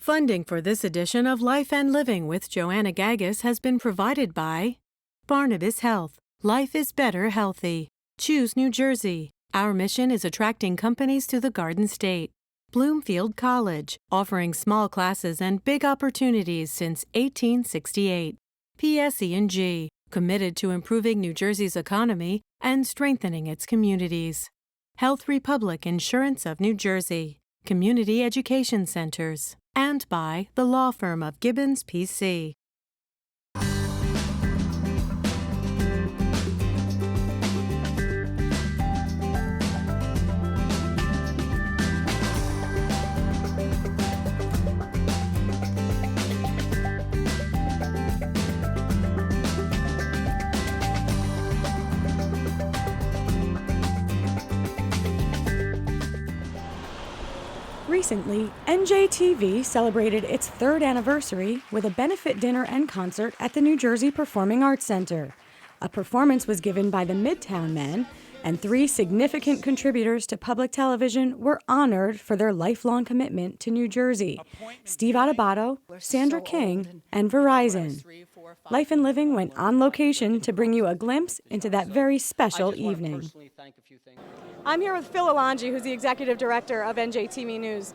Funding for this edition of Life and Living with Joanna Gagis has been provided by Barnabas Health. Life is better healthy. Choose New Jersey. Our mission is attracting companies to the Garden State. Bloomfield College, offering small classes and big opportunities since 1868. PSE&G, committed to improving New Jersey's economy and strengthening its communities. Health Republic Insurance of New Jersey, community education centers, and by the law firm of Gibbons PC. Recently, NJTV celebrated its third anniversary with a benefit dinner and concert at the New Jersey Performing Arts Center. A performance was given by the Midtown Men, and 3 significant contributors to public television were honored for their lifelong commitment to New Jersey: Steve Adubato, Sandra King, and Verizon. Life and Living went on location to bring you a glimpse into that very special evening. I'm here with Phil Alonji, who's the executive director of NJTV News.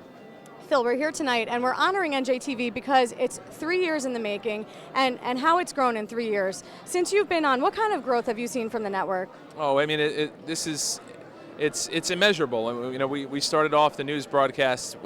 Phil, we're here tonight and we're honoring NJTV because it's 3 years in the making and how it's grown in 3 years. Since you've been on, what kind of growth have you seen from the network? Oh, I mean, it's immeasurable. You know, we started off the news broadcast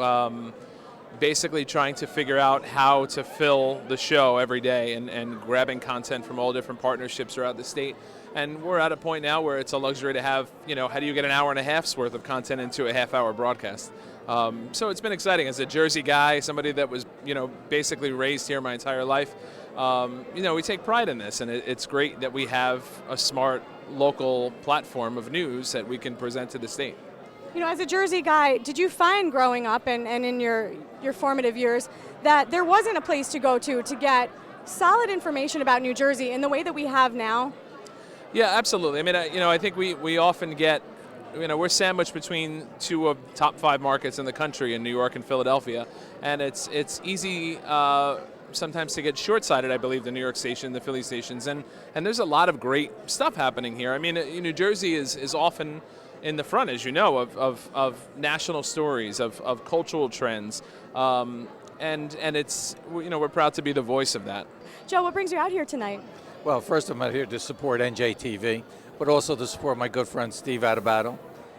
basically trying to figure out how to fill the show every day and grabbing content from all different partnerships throughout the state. And we're at a point now where it's a luxury to have, you know, how do you get an hour and a half's worth of content into a half-hour broadcast? So it's been exciting. As a Jersey guy, somebody that was, you know, basically raised here my entire life, you know, we take pride in this. And it's great that we have a smart local platform of news that we can present to the state. You know, as a Jersey guy, did you find growing up and in your formative years that there wasn't a place to go to get solid information about New Jersey in the way that we have now? Yeah, absolutely. I mean, you know, I think we often get, you know, we're sandwiched between 2 of top 5 markets in the country, in New York and Philadelphia, and it's easy sometimes to get short-sighted, I believe, the New York station, the Philly stations, and there's a lot of great stuff happening here. I mean, New Jersey is often in the front, as you know, of national stories, of cultural trends, and it's, you know, we're proud to be the voice of that. Joe, what brings you out here tonight? Well, first I'm out here to support NJTV, but also to support my good friend Steve Adubato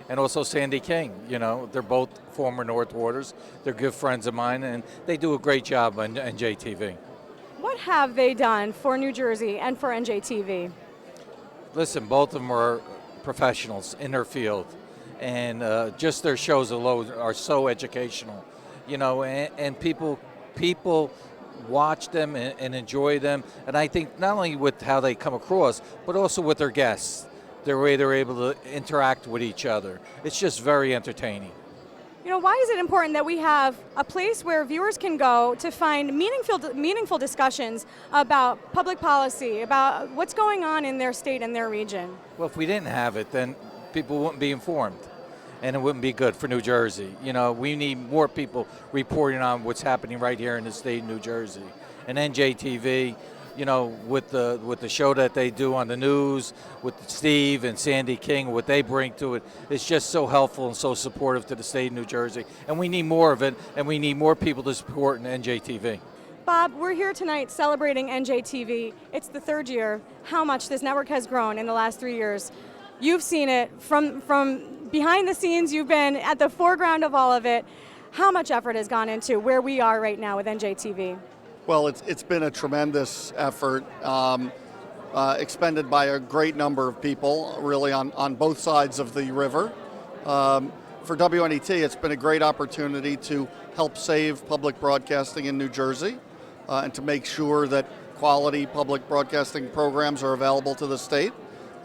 and also Sandy King. You know, they're both former North Warders. They're good friends of mine, and they do a great job on NJTV. What have they done for New Jersey and for NJTV? Listen, both of them are professionals in their field, and just their shows alone are so educational. You know, and people watch them and enjoy them, and I think not only with how they come across, but also with their guests, the way they're able to interact with each other. It's just very entertaining. You know, why is it important that we have a place where viewers can go to find meaningful discussions about public policy, about what's going on in their state and their region? Well, if we didn't have it, then people wouldn't be informed, and it wouldn't be good for New Jersey. You know, we need more people reporting on what's happening right here in the state of New Jersey. And NJTV, you know, with the show that they do on the news, with Steve and Sandy King, what they bring to it, it's just so helpful and so supportive to the state of New Jersey. And we need more of it, and we need more people to support NJTV. Bob, we're here tonight celebrating NJTV. It's the 3rd year. How much this network has grown in the last 3 years. You've seen it from behind the scenes. You've been at the foreground of all of it. How much effort has gone into where we are right now with NJTV? Well, it's been a tremendous effort expended by a great number of people, really on both sides of the river. For WNET, it's been a great opportunity to help save public broadcasting in New Jersey and to make sure that quality public broadcasting programs are available to the state.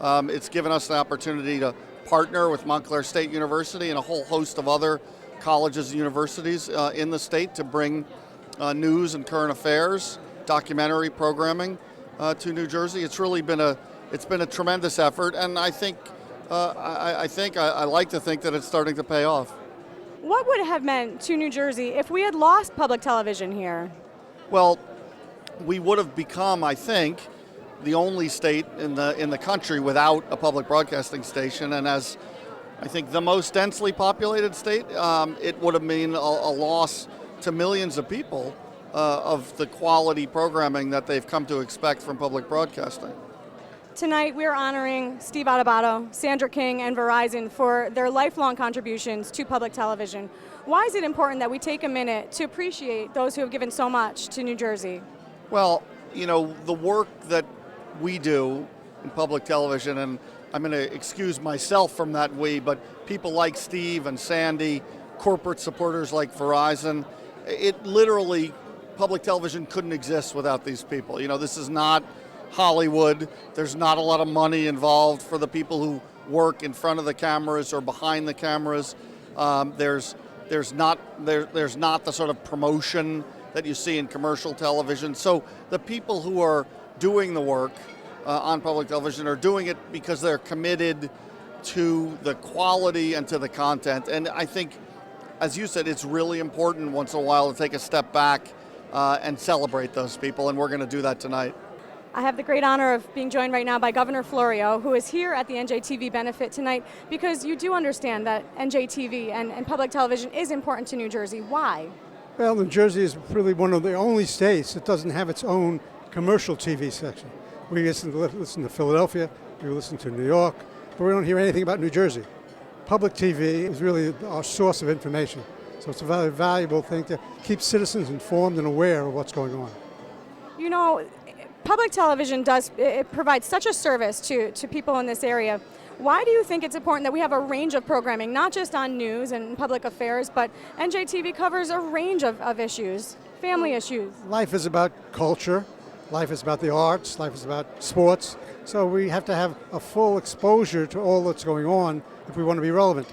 It's given us an opportunity to partner with Montclair State University and a whole host of other colleges and universities in the state to bring news and current affairs, documentary programming to New Jersey. It's really been a tremendous effort, and I like to think that it's starting to pay off. What would it have meant to New Jersey if we had lost public television here? Well, we would have become, I think, the only state in the country without a public broadcasting station, and as I think the most densely populated state, it would have mean a loss to millions of people of the quality programming that they've come to expect from public broadcasting. Tonight we're honoring Steve Adubato, Sandra King, and Verizon for their lifelong contributions to public television. Why is it important that we take a minute to appreciate those who have given so much to New Jersey? Well, you know, the work that we do in public television, and I'm going to excuse myself from that we, but people like Steve and Sandy, corporate supporters like Verizon, it literally, public television couldn't exist without these people. You know, this is not Hollywood. There's not a lot of money involved for the people who work in front of the cameras or behind the cameras. There's not the sort of promotion that you see in commercial television. So the people who are doing the work on public television are doing it because they're committed to the quality and to the content. And I think, as you said, it's really important once in a while to take a step back and celebrate those people, and we're going to do that tonight. I have the great honor of being joined right now by Governor Florio, who is here at the NJTV benefit tonight, because you do understand that NJTV and public television is important to New Jersey. Why? Well, New Jersey is really one of the only states that doesn't have its own commercial TV section. We listen to Philadelphia, we listen to New York, but we don't hear anything about New Jersey. Public TV is really our source of information, so it's a very valuable thing to keep citizens informed and aware of what's going on. You know, public television provides such a service to people in this area. Why do you think it's important that we have a range of programming, not just on news and public affairs, but NJTV covers a range of issues, family issues? Life is about culture, life is about the arts, life is about sports, so we have to have a full exposure to all that's going on if we want to be relevant.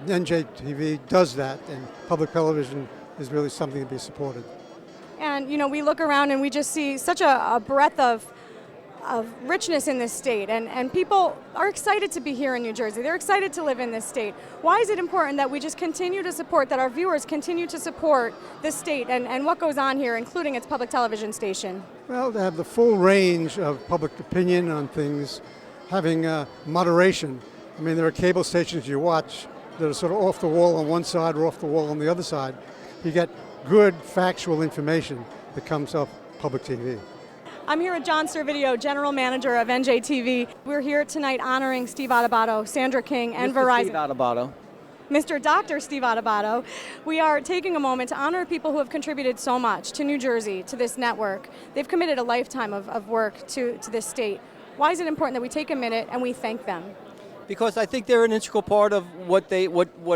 NJTV does that, and public television is really something to be supported. And, you know, we look around and we just see such a breadth of richness in this state, and people are excited to be here in New Jersey. They're excited to live in this state. Why is it important that we just continue to support, that our viewers continue to support this state and what goes on here, including its public television station? Well, to have the full range of public opinion on things, having moderation. I mean, there are cable stations you watch that are sort of off the wall on one side or off the wall on the other side. You get good factual information that comes off public TV. I'm here with John Servideo, General Manager of NJTV. We're here tonight honoring Steve Adubato, Sandra King, and Verizon. Steve Adubato. Mr. Dr. Steve Adubato. We are taking a moment to honor people who have contributed so much to New Jersey, to this network. They've committed a lifetime of work to this state. Why is it important that we take a minute and we thank them? Because I think they're an integral part of what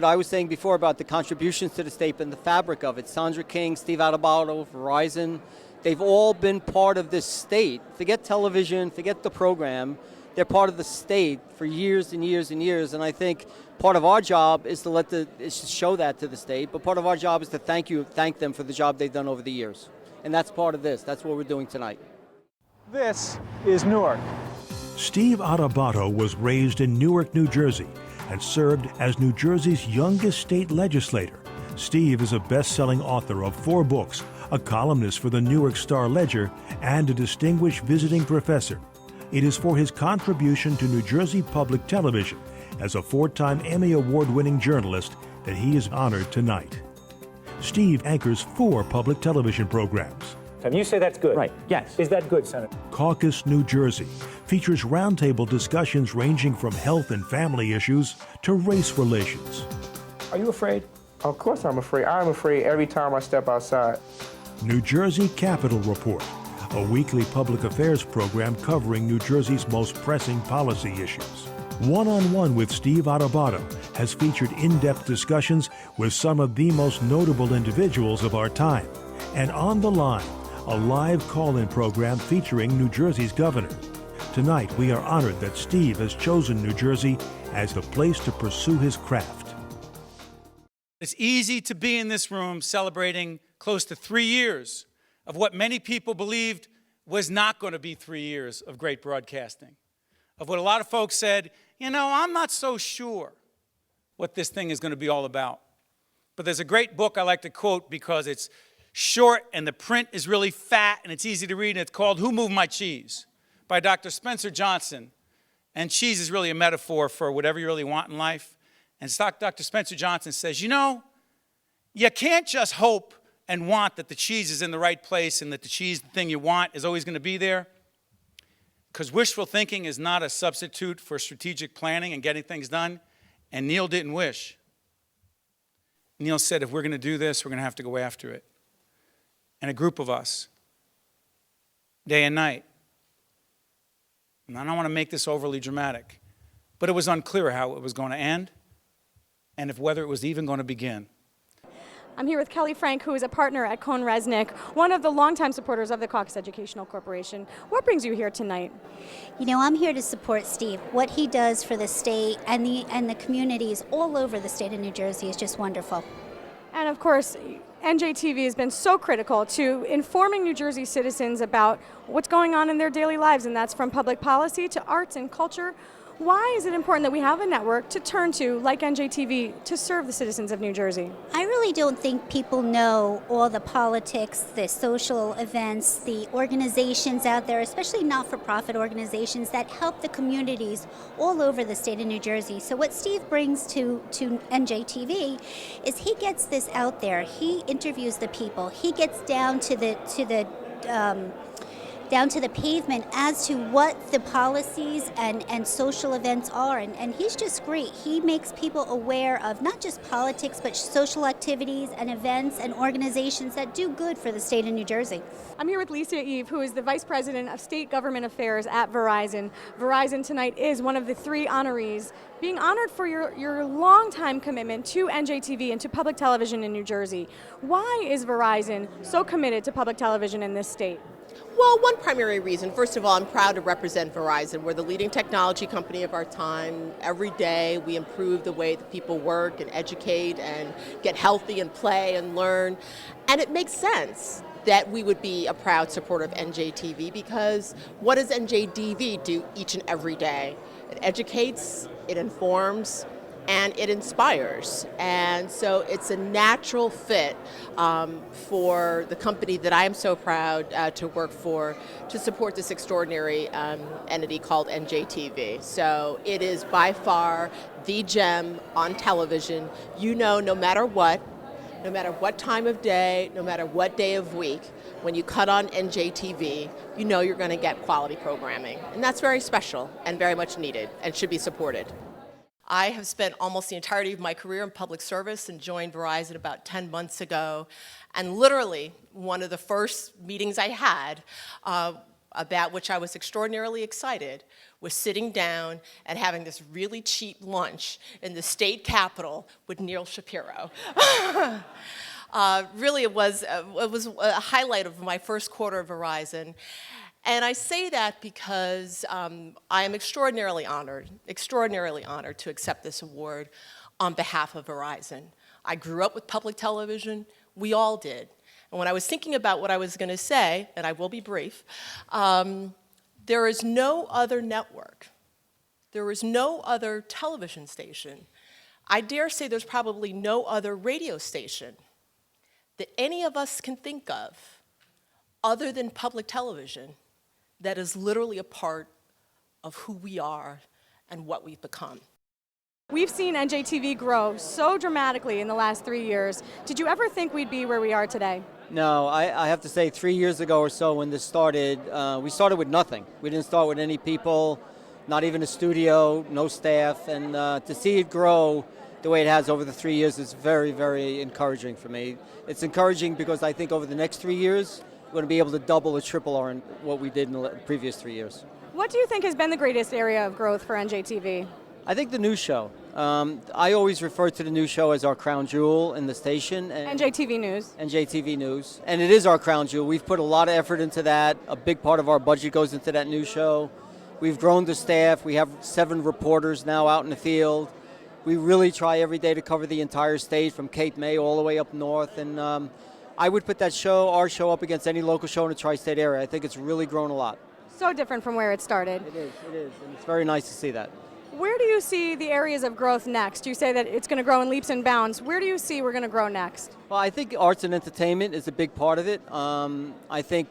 I was saying before about the contributions to the state and the fabric of it. Sandra King, Steve Adubato, Verizon, they've all been part of this state. Forget television, forget the program. They're part of the state for years and years and years. And I think part of our job is to show that to the state. But part of our job is to thank them for the job they've done over the years. And that's part of this. That's what we're doing tonight. This is Newark. Steve Adubato was raised in Newark, New Jersey, and served as New Jersey's youngest state legislator. Steve is a best-selling author of 4 books, a columnist for the Newark Star-Ledger, and a distinguished visiting professor. It is for his contribution to New Jersey public television as a 4-time Emmy Award-winning journalist that he is honored tonight. Steve anchors 4 public television programs. You say that's good? Right, yes. Is that good, Senator? Caucus, New Jersey features roundtable discussions ranging from health and family issues to race relations. Are you afraid? Of course I'm afraid. I'm afraid every time I step outside. New Jersey Capitol Report, a weekly public affairs program covering New Jersey's most pressing policy issues. One-on-One with Steve Adubato has featured in-depth discussions with some of the most notable individuals of our time. And On the Line, a live call-in program featuring New Jersey's governor. Tonight, we are honored that Steve has chosen New Jersey as the place to pursue his craft. It's easy to be in this room celebrating close to 3 years of what many people believed was not going to be 3 years of great broadcasting. Of what a lot of folks said, you know, I'm not so sure. what this thing is going to be all about. But there's a great book I like to quote because it's short and the print is really fat and it's easy to read, and it's called Who Moved My Cheese by Dr. Spencer Johnson. And cheese is really a metaphor for whatever you really want in life. And Dr. Spencer Johnson says, you know, you can't just hope and want that the cheese is in the right place and that the cheese, the thing you want, is always going to be there. Because wishful thinking is not a substitute for strategic planning and getting things done. And Neil didn't wish. Neil said, if we're going to do this, we're going to have to go after it. And a group of us, day and night. And I don't want to make this overly dramatic, but it was unclear how it was going to end and whether it was even going to begin. I'm here with Kelly Frank, who is a partner at Cohn Resnick, one of the longtime supporters of the Caucus Educational Corporation. What brings you here tonight? You know, I'm here to support Steve. What he does for the state and the communities all over the state of New Jersey is just wonderful. And of course, NJTV has been so critical to informing New Jersey citizens about what's going on in their daily lives, and that's from public policy to arts and culture. Why is it important that we have a network to turn to, like NJTV, to serve the citizens of New Jersey? I really don't think people know all the politics, the social events, the organizations out there, especially not-for-profit organizations that help the communities all over the state of New Jersey. So what Steve brings to NJTV is he gets this out there. He interviews the people. He gets down to the pavement as to what the policies and social events are. And he's just great. He makes people aware of not just politics, but social activities and events and organizations that do good for the state of New Jersey. I'm here with Lisa Eve, who is the Vice President of State Government Affairs at Verizon. Verizon tonight is one of the 3 honorees, being honored for your longtime commitment to NJTV and to public television in New Jersey. Why is Verizon so committed to public television in this state? Well, one primary reason, first of all, I'm proud to represent Verizon. We're the leading technology company of our time. Every day we improve the way that people work and educate and get healthy and play and learn. And it makes sense that we would be a proud supporter of NJTV, because what does NJTV do each and every day? It educates, it informs, and it inspires. And so it's a natural fit for the company that I am so proud to work for, to support this extraordinary entity called NJTV. So it is by far the gem on television. You know, no matter what time of day, no matter what day of week, when you cut on NJTV, you know you're going to get quality programming. And that's very special and very much needed and should be supported. I have spent almost the entirety of my career in public service and joined Verizon about 10 months ago. And literally, one of the first meetings I had, about which I was extraordinarily excited, was sitting down and having this really cheap lunch in the state capitol with Neil Shapiro. Really, it was a highlight of my first quarter of Verizon. And I say that because I am extraordinarily honored to accept this award on behalf of Verizon. I grew up with public television. We all did. And when I was thinking about what I was going to say, and I will be brief, there is no other network, there is no other television station, I dare say there's probably no other radio station that any of us can think of other than public television that is literally a part of who we are and what we've become. We've seen NJTV grow so dramatically in the last 3 years. Did you ever think we'd be where we are today? No, I have to say 3 years ago or so when this started, we started with nothing. We didn't start with any people, not even a studio, no staff, and to see it grow the way it has over the 3 years is very, very encouraging for me. It's encouraging because I think over the next 3 years, we're going to be able to double or triple what we did in the previous 3 years. What do you think has been the greatest area of growth for NJTV? I think the news show. I always refer to the news show as our crown jewel in the station. NJTV News. NJTV News. And it is our crown jewel. We've put a lot of effort into that. A big part of our budget goes into that news show. We've grown the staff. We have 7 reporters now out in the field. We really try every day to cover the entire state from Cape May all the way up north. And I would put that show, our show, up against any local show in the tri-state area. I think it's really grown a lot. So different from where it started. It is, and it's very nice to see that. Where do you see the areas of growth next? You say that it's going to grow in leaps and bounds. Where do you see we're going to grow next? Well, I think arts and entertainment is a big part of it. I think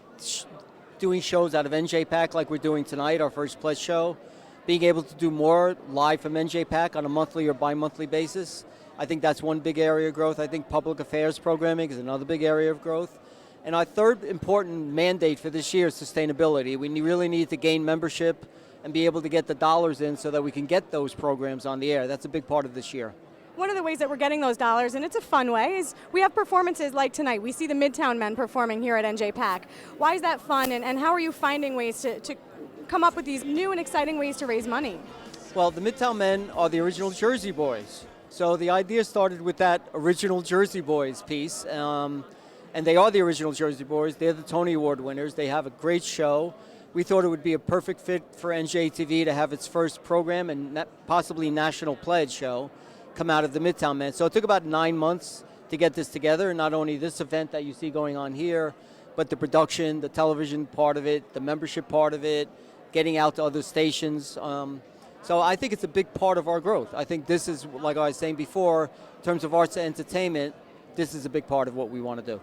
doing shows out of NJPAC like we're doing tonight, our first pledge show, being able to do more live from NJPAC on a monthly or bi-monthly basis, I think that's one big area of growth. I think public affairs programming is another big area of growth. And our third important mandate for this year is sustainability. We really need to gain membership and be able to get the dollars in so that we can get those programs on the air. That's a big part of this year. One of the ways that we're getting those dollars, and it's a fun way, is we have performances like tonight. We see the Midtown Men performing here at NJPAC. Why is that fun, and how are you finding ways to come up with these new and exciting ways to raise money? Well, the Midtown Men are the original Jersey Boys. So the idea started with that original Jersey Boys piece, and they are the original Jersey Boys. They're the Tony Award winners. They have a great show. We thought it would be a perfect fit for NJTV to have its first program and possibly national pledge show come out of the Midtown Men. So it took about 9 months to get this together, not only this event that you see going on here, but the production, the television part of it, the membership part of it, getting out to other stations. So I think it's a big part of our growth. I think this is, like I was saying before, in terms of arts and entertainment, this is a big part of what we want to do.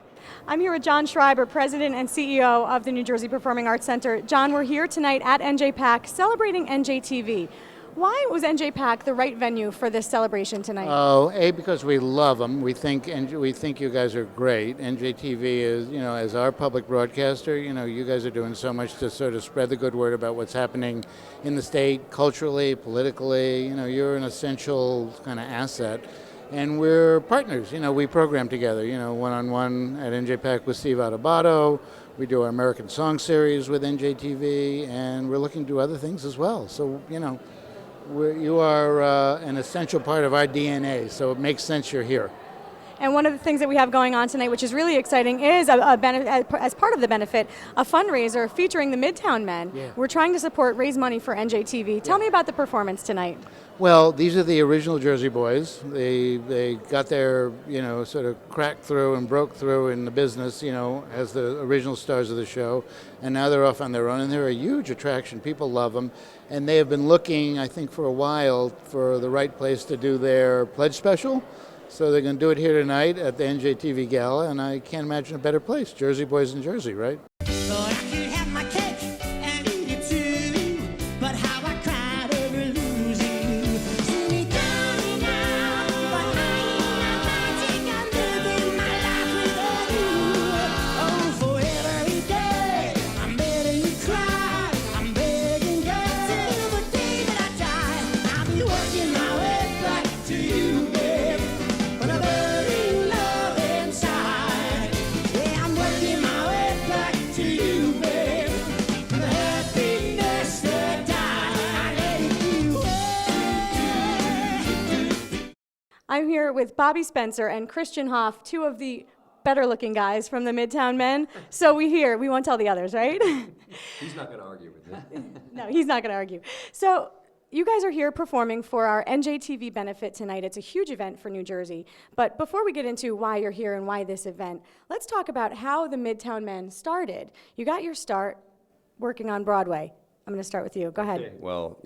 I'm here with John Schreiber, President and CEO of the New Jersey Performing Arts Center. John, we're here tonight at NJPAC celebrating NJTV. Why was NJPAC the right venue for this celebration tonight? Oh, because we love them. We think you guys are great. NJTV is, as our public broadcaster, you guys are doing so much to sort of spread the good word about what's happening in the state, culturally, politically. You're an essential kind of asset. And we're partners. We program together, one-on-one at NJPAC with Steve Adubato. We do our American Song Series with NJTV, and we're looking to do other things as well. So, you are an essential part of our DNA, so it makes sense you're here. And one of the things that we have going on tonight, which is really exciting, is as part of the benefit, a fundraiser featuring the Midtown Men. Yeah. We're trying to raise money for NJTV. Tell me about the performance tonight. Well, these are the original Jersey Boys. They got their, sort of cracked through and broke through in the business, as the original stars of the show. And now they're off on their own, and they're a huge attraction. People love them. And they have been looking, I think, for a while for the right place to do their pledge special. So they're going to do it here tonight at the NJTV Gala, and I can't imagine a better place. Jersey Boys in Jersey, right? I'm here with Bobby Spencer and Christian Hoff, two of the better-looking guys from the Midtown Men. So we won't tell the others, right? He's not going to argue with me. No, he's not going to argue. So you guys are here performing for our NJTV benefit tonight. It's a huge event for New Jersey. But before we get into why you're here and why this event, let's talk about how the Midtown Men started. You got your start working on Broadway. I'm going to start with you. Go ahead. Okay. Well,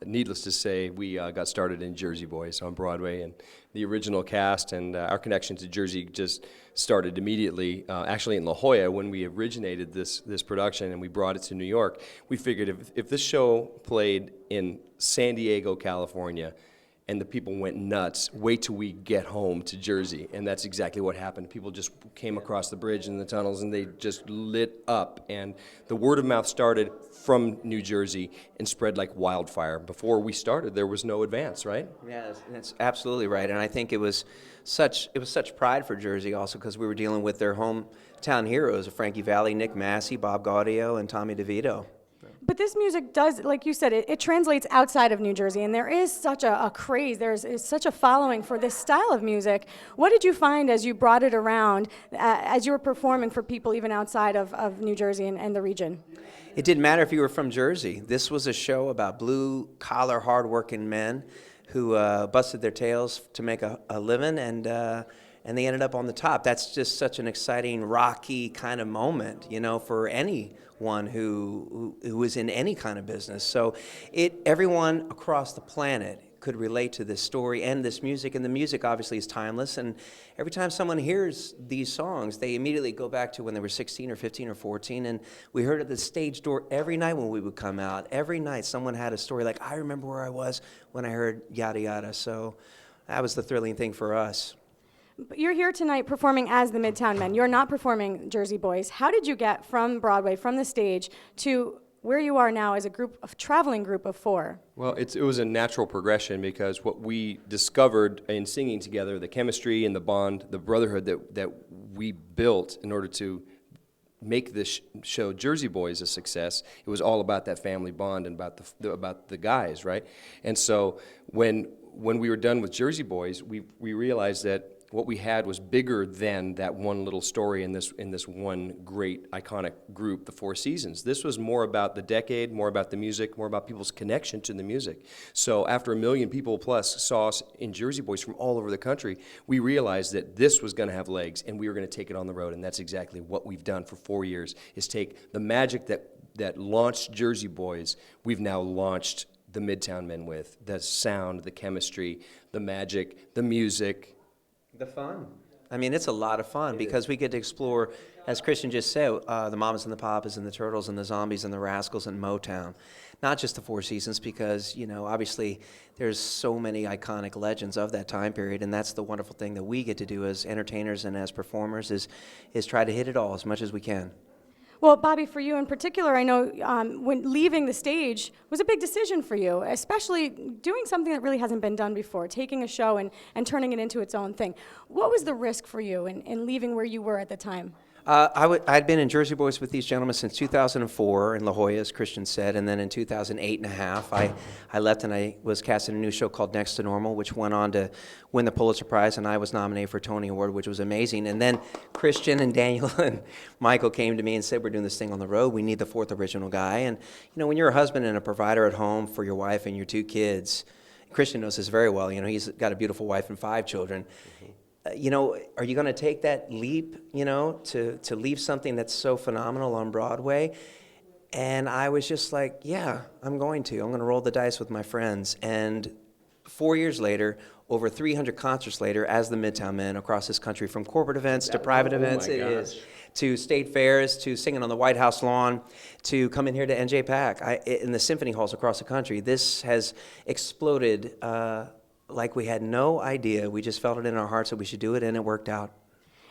needless to say, we got started in Jersey Boys on Broadway, and the original cast and our connection to Jersey just started immediately. Actually, in La Jolla, when we originated this production and we brought it to New York, we figured if this show played in San Diego, California, and the people went nuts, wait till we get home to Jersey. And that's exactly what happened. People just came across the bridge and the tunnels, and they just lit up. And the word of mouth started from New Jersey and spread like wildfire. Before we started, there was no advance, right? Yes, that's absolutely right. And I think it was such pride for Jersey also, because we were dealing with their hometown heroes of Frankie Valli, Nick Massey, Bob Gaudio, and Tommy DeVito. But this music does, like you said, it translates outside of New Jersey, and there is such a craze, there's such a following for this style of music. What did you find as you brought it around, as you were performing for people even outside of New Jersey and the region? It didn't matter if you were from Jersey. This was a show about blue-collar, hard-working men who busted their tails to make a living, and and they ended up on the top. That's just such an exciting, rocky kind of moment, you know, for anyone who is in any kind of business. So everyone across the planet could relate to this story and this music, and the music obviously is timeless, and every time someone hears these songs, they immediately go back to when they were 16 or 15 or 14, and we heard at the stage door every night when we would come out. Every night someone had a story like, I remember where I was when I heard yada yada. So that was the thrilling thing for us. But you're here tonight performing as the Midtown Men. You're not performing Jersey Boys. How did you get from Broadway, from the stage, to where you are now as a traveling group of 4? Well, it was a natural progression, because what we discovered in singing together, the chemistry and the bond, the brotherhood that we built in order to make this show Jersey Boys a success, it was all about that family bond and about the guys, right? And so when we were done with Jersey Boys, we realized that what we had was bigger than that one little story in this one great iconic group, the Four Seasons. This was more about the decade, more about the music, more about people's connection to the music. So after 1 million people plus saw us in Jersey Boys from all over the country, we realized that this was going to have legs, and we were going to take it on the road, and that's exactly what we've done for 4 years, is take the magic that launched Jersey Boys, we've now launched the Midtown Men with. The sound, the chemistry, the magic, the music. The fun. I mean, it's a lot of fun because we get to explore, as Christian just said, the Mamas and the Papas and the Turtles and the Zombies and the Rascals and Motown. Not just the Four Seasons, because, you know, obviously there's so many iconic legends of that time period, and that's the wonderful thing that we get to do as entertainers and as performers is try to hit it all as much as we can. Well, Bobby, for you in particular, I know when leaving the stage was a big decision for you, especially doing something that really hasn't been done before, taking a show and turning it into its own thing. What was the risk for you in leaving where you were at the time? I'd been in Jersey Boys with these gentlemen since 2004 in La Jolla, as Christian said, and then in 2008 and a half, I left and I was cast in a new show called Next to Normal, which went on to win the Pulitzer Prize, and I was nominated for a Tony Award, which was amazing. And then Christian and Daniel and Michael came to me and said, we're doing this thing on the road, we need the 4th original guy. And, you know, when you're a husband and a provider at home for your wife and your 2 kids, Christian knows this very well, you know, he's got a beautiful wife and 5 children. You know, are you going to take that leap, you know, to leave something that's so phenomenal on Broadway? And I was just like, yeah, I'm going to roll the dice with my friends. And 4 years later, over 300 concerts later, as the Midtown Men across this country, from corporate events to private events, to state fairs, to singing on the White House lawn, to coming here to NJPAC, in the symphony halls across the country. This has exploded like we had no idea. We just felt it in our hearts that we should do it, and it worked out.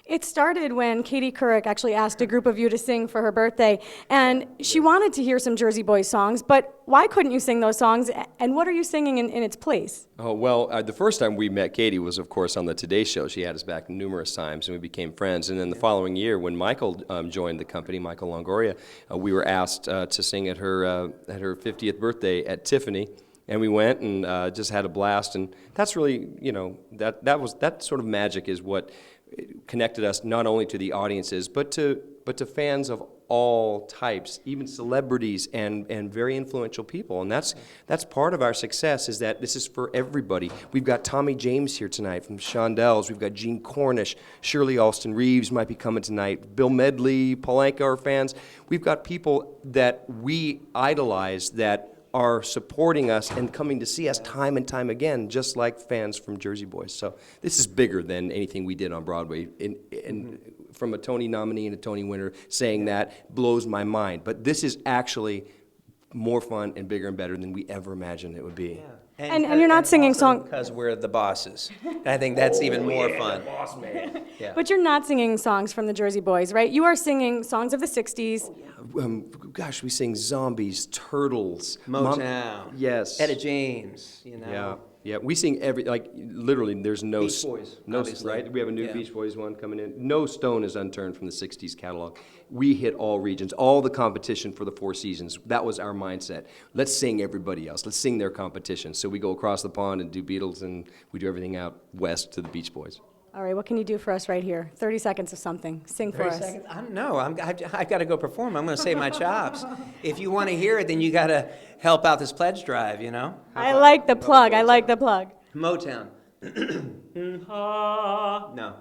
It started when Katie Couric actually asked a group of you to sing for her birthday, and she wanted to hear some Jersey Boys songs, but why couldn't you sing those songs, and what are you singing in its place? Oh, well, the first time we met Katie was, of course, on the Today Show. She had us back numerous times, and we became friends. And then the following year, when Michael joined the company, Michael Longoria, we were asked to sing at her 50th birthday at Tiffany. And we went and just had a blast, and that's really, you know, that sort of magic is what connected us not only to the audiences, but to fans of all types, even celebrities and very influential people. And that's part of our success, is that this is for everybody. We've got Tommy James here tonight from Shondells. We've got Gene Cornish, Shirley Alston Reeves might be coming tonight, Bill Medley, Palenka are fans. We've got people that we idolize that are supporting us and coming to see us time and time again, just like fans from Jersey Boys. So this is bigger than anything we did on Broadway. And from a Tony nominee and a Tony winner saying that blows my mind. But this is actually more fun and bigger and better than we ever imagined it would be. Yeah. And you're not singing songs because we're the bosses. I think that's even more fun. Boss man. Yeah. But you're not singing songs from the Jersey Boys, right? You are singing songs of the 60s. Gosh, we sing Zombies, Turtles, Motown. Yes. Etta James, you know. Yeah, we sing literally, there's no... Beach Boys, obviously. Right? We have a new Beach Boys one coming in. No stone is unturned from the 60s catalog. We hit all regions, all the competition for the Four Seasons. That was our mindset. Let's sing everybody else. Let's sing their competition. So we go across the pond and do Beatles, and we do everything out west to the Beach Boys. All right, what can you do for us right here? 30 seconds of something. Sing for us. 30 seconds? I don't know. I've got to go perform. I'm going to save my chops. If you want to hear it, then you got to help out this pledge drive, you know? I like the plug. I like the plug. Motown. No.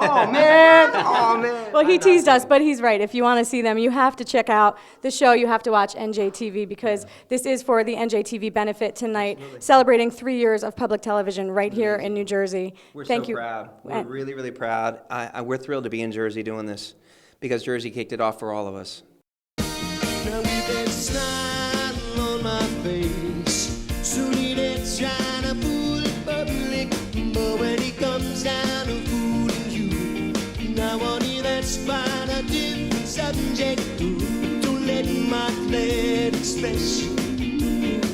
Oh, man. Oh, man. Well, he teased us, but he's right. If you want to see them, you have to check out the show. You have to watch NJTV because this is for the NJTV benefit tonight, celebrating 3 years of public television right here in New Jersey. We're Thank so you. proud. We're really, really proud. We're thrilled to be in Jersey doing this because Jersey kicked it off for all of us. Now with that smile on my face, soon it's trying to fool the public, but when it comes down to fooling you, now on you that's quite a different subject. Don't let my glad expression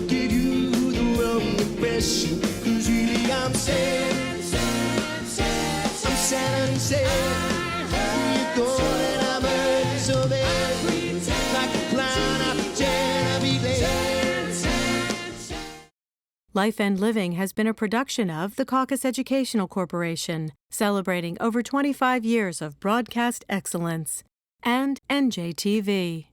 give you the wrong impression, 'cause really I'm sad, I'm sad and sad. You're gone and I'm hurt so bad. Life and Living has been a production of the Caucus Educational Corporation, celebrating over 25 years of broadcast excellence, and NJTV.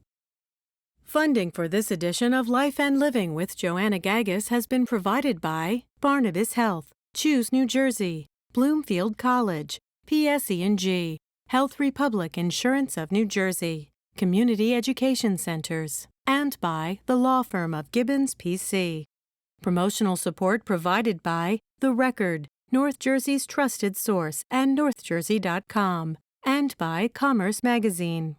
Funding for this edition of Life and Living with Joanna Gagis has been provided by Barnabas Health, Choose New Jersey, Bloomfield College, PSE&G, Health Republic Insurance of New Jersey, Community Education Centers, and by the law firm of Gibbons PC. Promotional support provided by The Record, North Jersey's trusted source, and NorthJersey.com, and by Commerce Magazine.